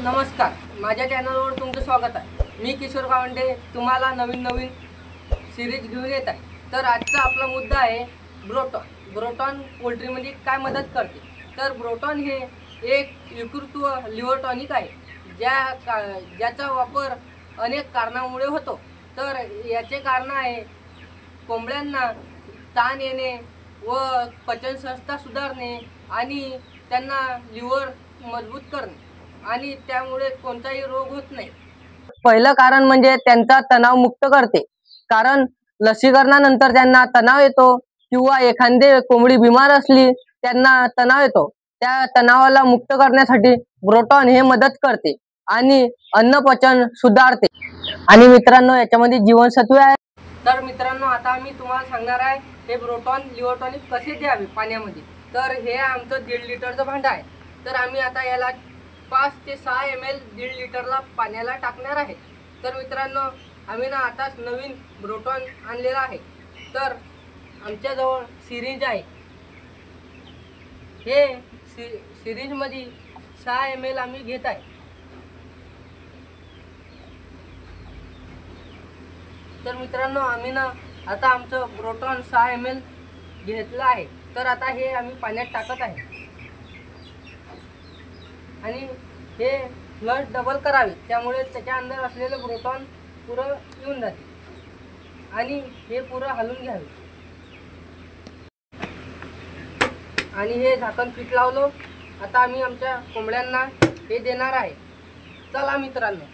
नमस्कार, माझ्या चॅनलवर तुमचं स्वागत आहे। मी किशोर गावंडे तुम्हाला नवीन सिरीज घेऊन येत आहे। तर आजचा आपला मुद्दा आहे ब्रोटॉन। ब्रोटॉन पोल्ट्रीमध्ये काय मदत करते? तर ब्रोटॉन हे एक यकृत्व लिव्हर टॉनिक आहे, ज्याचा वापर अनेक कारणामुळे होतो। तर याचे कारण आहे कोंबड्यांना ताण येणे व पचनसंस्था सुधारणे आणि त्यांना लिव्हर मजबूत करणे आणि त्यामुळे कोणताही रोग होत नाही। पहिलं कारण म्हणजे त्यांचा तणाव मुक्त करते, कारण लसीकरणानंतर त्यांना तणाव येतो किंवा एखादी कोंबडी बिमार असली त्यांना तणाव येतो, त्या तणावाला मुक्त करण्यासाठी ब्रोटॉन हे मदत करते आणि अन्न पचन सुधारते। आणि मित्रांनो, याच्यामध्ये जीवनसत्वे आहे। तर मित्रांनो, आता मी तुम्हाला सांगणार आहे हे ब्रोटॉन लिव्हर टॉनिक कसे द्यावे पाण्यामध्ये। तर हे आमचं 1.5 लिटरचं भांडं आहे। तर आम्ही आता याला 5 ते 6 ml 1.5 लिटरला पाण्याला टाकणार आहे। तर मित्रांनो, आम्ही ना आताच नवीन ब्रोटॉन आणलेला आहे। तर आमच्याजवळ सिरिंज आहे। हे सिरिंजमध्ये 6 ml आम्ही घेत आहे। तर मित्रांनो, आम्ही ना आता आमचं ब्रोटॉन 6 ml घेतलं आहे। तर आता हे आम्ही पाण्यात टाकत आहे आणि हे फ्लश डबल करावे, त्यामुळे त्याच्या अंदर असलेले ब्रोटॉन पुरं येऊन जाते आणि हे पुरं हलवून घ्यावे आणि हे झाकण फिट लावलो। आता आम्ही आमच्या कोंबड्यांना हे देणार आहे। चला मित्रांनो,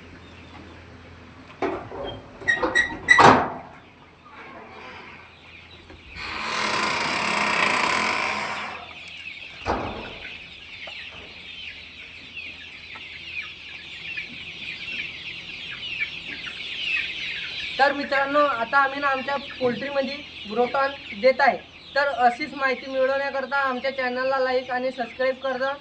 तर मित्रांनो, आता आम्ही ना आमच्या पोल्ट्रीमध्ये ब्रोटॉन देत आहे। तर अशीच माहिती मिळवण्याकरता आमच्या चॅनलला लाईक आणि सबस्क्राईब करा।